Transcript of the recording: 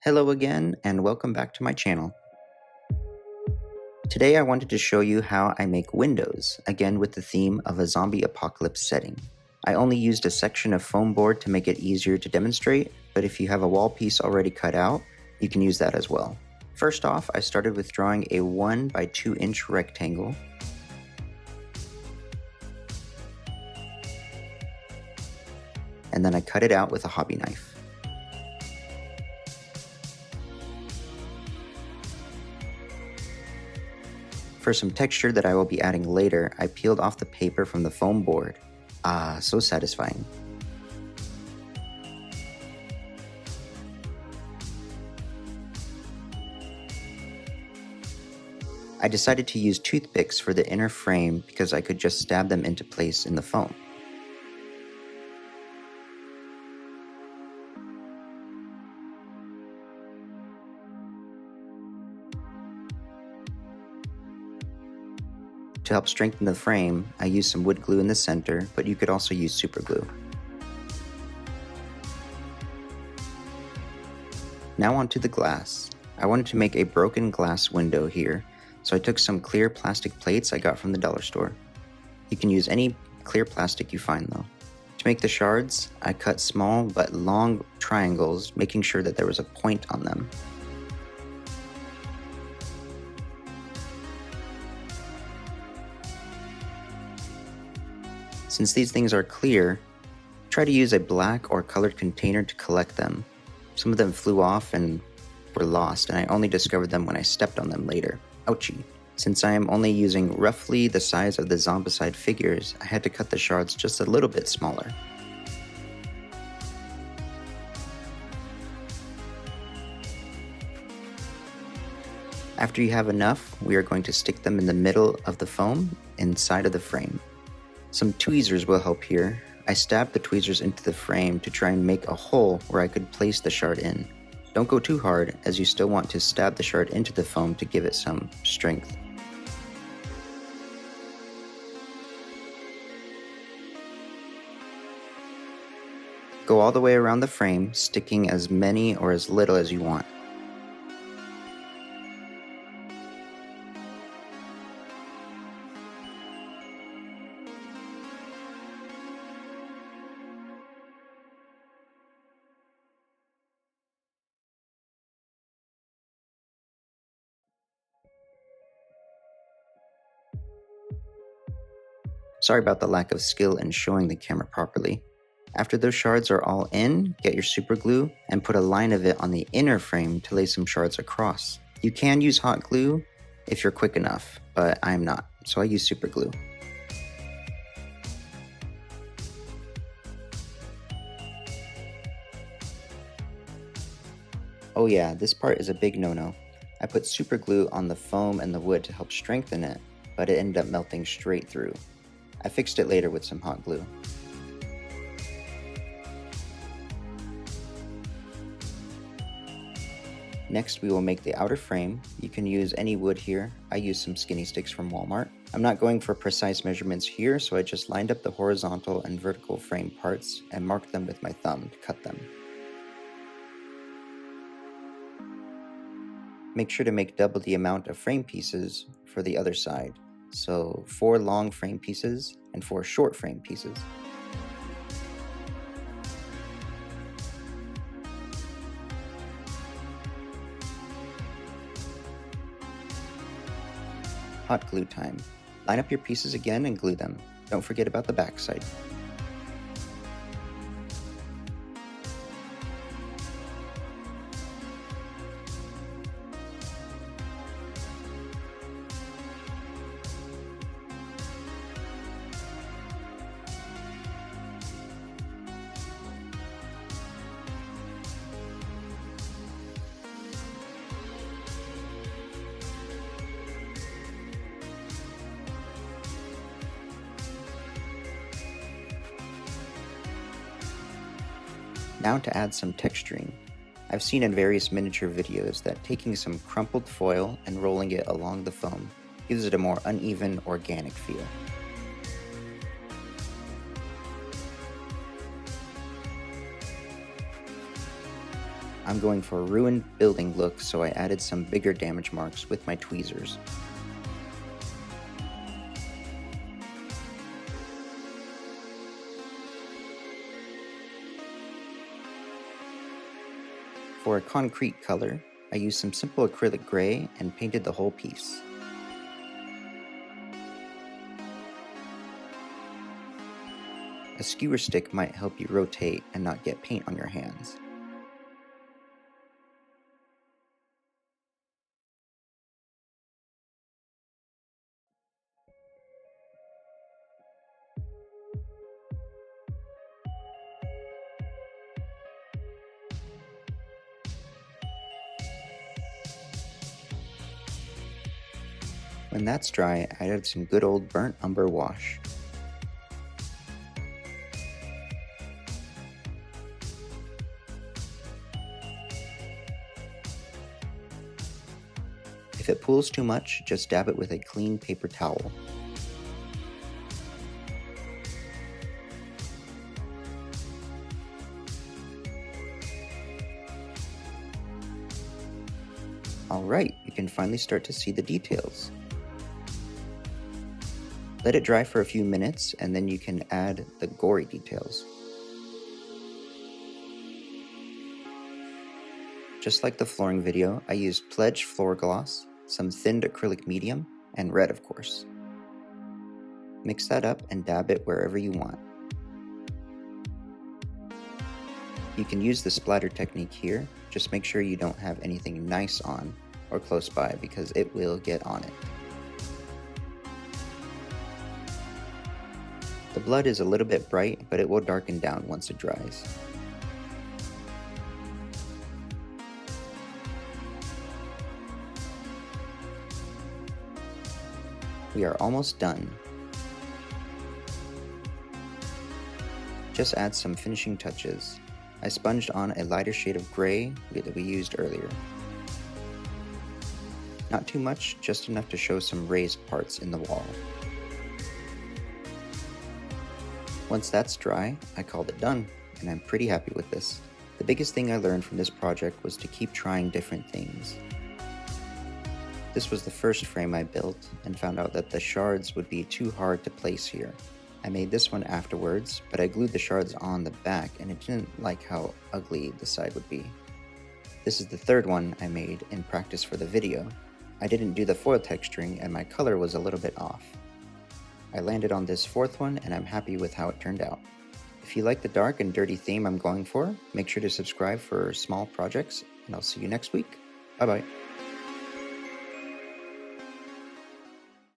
Hello again, and welcome back to my channel. Today I wanted to show you how I make windows, again with the theme of a zombie apocalypse setting. I only used a section of foam board to make it easier to demonstrate, but if you have a wall piece already cut out, you can use that as well. First off, I started with drawing a 1 by 2 inch rectangle. And then I cut it out with a hobby knife. For some texture that I will be adding later, I peeled off the paper from the foam board. Ah, so satisfying. I decided to use toothpicks for the inner frame because I could just stab them into place in the foam. To help strengthen the frame, I used some wood glue in the center, but you could also use super glue. Now onto the glass. I wanted to make a broken glass window here, so I took some clear plastic plates I got from the dollar store. You can use any clear plastic you find though. To make the shards, I cut small but long triangles, making sure that there was a point on them. Since these things are clear, try to use a black or colored container to collect them. Some of them flew off and were lost, and I only discovered them when I stepped on them later. Ouchie. Since I am only using roughly the size of the zombicide figures, I had to cut the shards just a little bit smaller. After you have enough, we are going to stick them in the middle of the foam inside of the frame. Some tweezers will help here. I stabbed the tweezers into the frame to try and make a hole where I could place the shard in. Don't go too hard, as you still want to stab the shard into the foam to give it some strength. Go all the way around the frame, sticking as many or as little as you want. Sorry about the lack of skill in showing the camera properly. After those shards are all in, get your super glue and put a line of it on the inner frame to lay some shards across. You can use hot glue if you're quick enough, but I'm not, so I use super glue. Oh yeah, this part is a big no-no. I put super glue on the foam and the wood to help strengthen it, but it ended up melting straight through. I fixed it later with some hot glue. Next, we will make the outer frame. You can use any wood here. I used some skinny sticks from Walmart. I'm not going for precise measurements here, so I just lined up the horizontal and vertical frame parts and marked them with my thumb to cut them. Make sure to make double the amount of frame pieces for the other side. So 4 long frame pieces and 4 short frame pieces. Hot glue time. Line up your pieces again and glue them. Don't forget about the back side. Now to add some texturing. I've seen in various miniature videos that taking some crumpled foil and rolling it along the foam gives it a more uneven, organic feel. I'm going for a ruined building look, so I added some bigger damage marks with my tweezers. For a concrete color, I used some simple acrylic gray and painted the whole piece. A skewer stick might help you rotate and not get paint on your hands. When that's dry, I added some good old burnt umber wash. If it pools too much, just dab it with a clean paper towel. Alright, you can finally start to see the details. Let it dry for a few minutes and then you can add the gory details. Just like the flooring video, I used Pledge floor gloss, some thinned acrylic medium, and red of course. Mix that up and dab it wherever you want. You can use the splatter technique here, just make sure you don't have anything nice on or close by because it will get on it. The blood is a little bit bright, but it will darken down once it dries. We are almost done. Just add some finishing touches. I sponged on a lighter shade of gray that we used earlier. Not too much, just enough to show some raised parts in the wall. Once that's dry, I called it done, and I'm pretty happy with this. The biggest thing I learned from this project was to keep trying different things. This was the first frame I built, and found out that the shards would be too hard to place here. I made this one afterwards, but I glued the shards on the back and it didn't like how ugly the side would be. This is the third one I made in practice for the video. I didn't do the foil texturing and my color was a little bit off. I landed on this fourth one and I'm happy with how it turned out. If you like the dark and dirty theme I'm going for, make sure to subscribe for small projects and I'll see you next week. Bye bye.